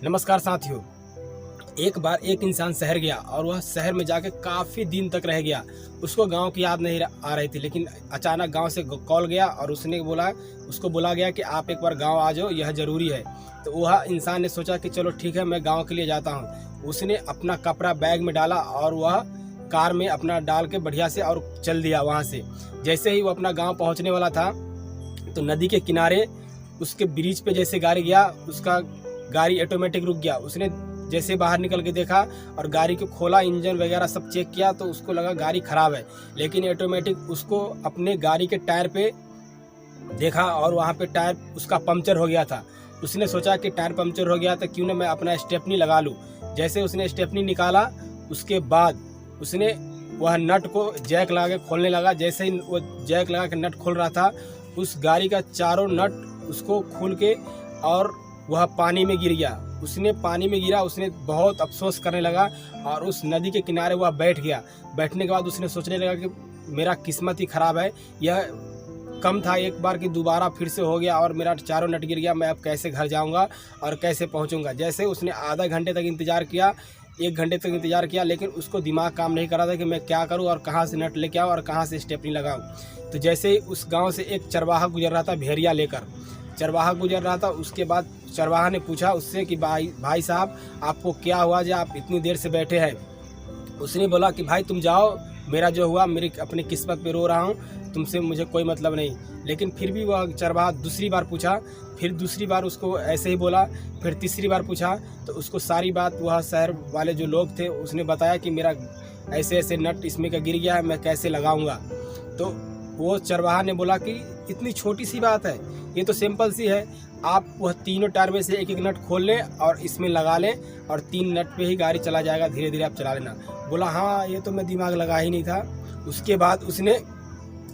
नमस्कार साथियों। एक बार एक इंसान शहर गया और वह शहर में जाके काफ़ी दिन तक रह गया। उसको गांव की याद नहीं आ रही थी, लेकिन अचानक गांव से कॉल गया और उसको बोला गया कि आप एक बार गांव आ जाओ, यह ज़रूरी है। तो वह इंसान ने सोचा कि चलो ठीक है, मैं गांव के लिए जाता हूं। उसने अपना कपड़ा बैग में डाला और वह कार में अपना डाल के बढ़िया से और चल दिया वहाँ से। जैसे ही वो अपना गाँव पहुँचने वाला था तो नदी के किनारे उसके ब्रिज पे जैसे गाड़ी गया, उसका गाड़ी ऑटोमेटिक रुक गया। उसने जैसे बाहर निकल के देखा और गाड़ी को खोला, इंजन वगैरह सब चेक किया तो उसको लगा गाड़ी खराब है, लेकिन ऑटोमेटिक उसको अपने गाड़ी के टायर पे देखा और वहाँ पे टायर उसका पंक्चर हो गया था। उसने सोचा कि टायर पंक्चर हो गया तो क्यों ना मैं अपना स्टेपनी लगा लूँ। जैसे उसने स्टेपनी निकाला, उसके बाद उसने वह नट को जैक लगा के खोलने लगा। जैसे ही वो जैक लगा के नट खोल रहा था, उस गाड़ी का चारों नट उसको खोल के और वह पानी में गिर गया। उसने पानी में गिरा, उसने बहुत अफसोस करने लगा और उस नदी के किनारे वह बैठ गया। बैठने के बाद उसने सोचने लगा कि मेरा किस्मत ही ख़राब है, यह कम था एक बार कि दोबारा फिर से हो गया और मेरा चारों नट गिर गया। मैं अब कैसे घर जाऊंगा और कैसे पहुंचूंगा। जैसे उसने आधा घंटे तक इंतज़ार किया, 1 घंटे तक इंतज़ार किया, लेकिन उसको दिमाग काम नहीं कर रहा था कि मैं क्या करूं और कहां से नट लेके आऊँ और कहां से स्टेपनी लगाऊं। तो जैसे ही उस गाँव से एक चरवाहा गुजर रहा था, भेड़िया लेकर चरवाहा गुजर रहा था। उसके बाद चरवाहा ने पूछा उससे कि भाई साहब, आपको क्या हुआ जो आप इतनी देर से बैठे हैं। उसने बोला कि भाई तुम जाओ, मेरा जो हुआ मेरी अपनी किस्मत पे रो रहा हूँ, तुमसे मुझे कोई मतलब नहीं। लेकिन फिर भी वह चरवाहा दूसरी बार पूछा, फिर दूसरी बार उसको ऐसे ही बोला, फिर तीसरी बार पूछा तो उसको सारी बात वह शहर वाले जो लोग थे उसने बताया कि मेरा ऐसे ऐसे नट इसमें का गिर गया है, मैं कैसे लगाऊंगा। तो वो चरवाहा ने बोला कि इतनी छोटी सी बात है, ये तो सिंपल सी है, आप वह तीनों टायर में से एक एक नट खोल लें और इसमें लगा लें और 3 नट पे ही गाड़ी चला जाएगा, धीरे धीरे आप चला लेना। बोला हाँ, ये तो मैं दिमाग लगा ही नहीं था। उसके बाद उसने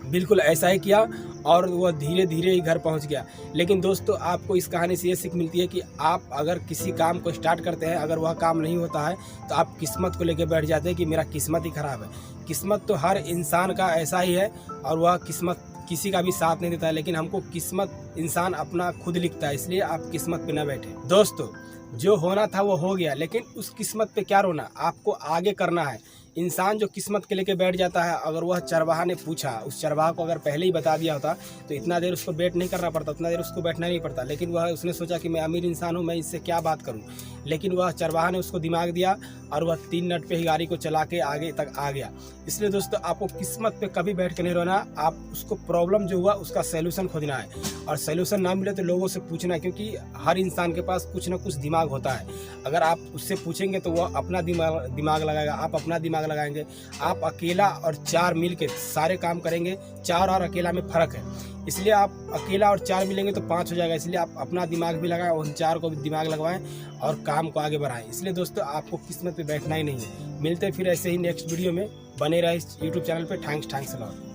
बिल्कुल ऐसा ही किया और वह धीरे धीरे ही घर पहुंच गया। लेकिन दोस्तों, आपको इस कहानी से ये सीख मिलती है कि आप अगर किसी काम को स्टार्ट करते हैं, अगर वह काम नहीं होता है तो आप किस्मत को लेकर बैठ जाते हैं कि मेरा किस्मत ही ख़राब है। किस्मत तो हर इंसान का ऐसा ही है और वह किस्मत किसी का भी साथ नहीं देता है, लेकिन हमको किस्मत इंसान अपना खुद लिखता है। इसलिए आप किस्मत पे ना बैठे। दोस्तों, जो होना था वो हो गया, लेकिन उस किस्मत पे क्या रोना, आपको आगे करना है। इंसान जो किस्मत के लेके बैठ जाता है, अगर वह चरवाहा ने पूछा, उस चरवाहा को अगर पहले ही बता दिया होता तो इतना देर उसको वेट नहीं करना पड़ता, उतना देर उसको बैठना नहीं पड़ता। लेकिन उसने सोचा कि मैं अमीर इंसान हूँ, मैं इससे क्या बात करूँ। लेकिन वह चरवाहा ने उसको दिमाग दिया और वह 3 नट पे ही गाड़ी को चला के आगे तक आ गया। इसलिए दोस्तों, आपको किस्मत पे कभी बैठ के नहीं रोना। आप उसको प्रॉब्लम जो हुआ उसका सलूशन खोजना है और सलूशन ना मिले तो लोगों से पूछना है, क्योंकि हर इंसान के पास कुछ ना कुछ दिमाग होता है। अगर आप उससे पूछेंगे तो वह अपना दिमाग लगाएगा, आप अपना दिमाग लगाएंगे। आप अकेला और 4 मिल के सारे काम करेंगे। 4 और अकेला में फ़र्क है, इसलिए आप अकेला और 4 मिलेंगे तो 5 हो जाएगा। इसलिए आप अपना दिमाग भी लगाएं, उन 4 को भी दिमाग लगवाएं और काम को आगे बढ़ाएं। इसलिए दोस्तों, आपको किस्मत पे बैठना ही नहीं है। मिलते फिर ऐसे ही नेक्स्ट वीडियो में। बने रहे इस यूट्यूब चैनल पे। Thanks a lot.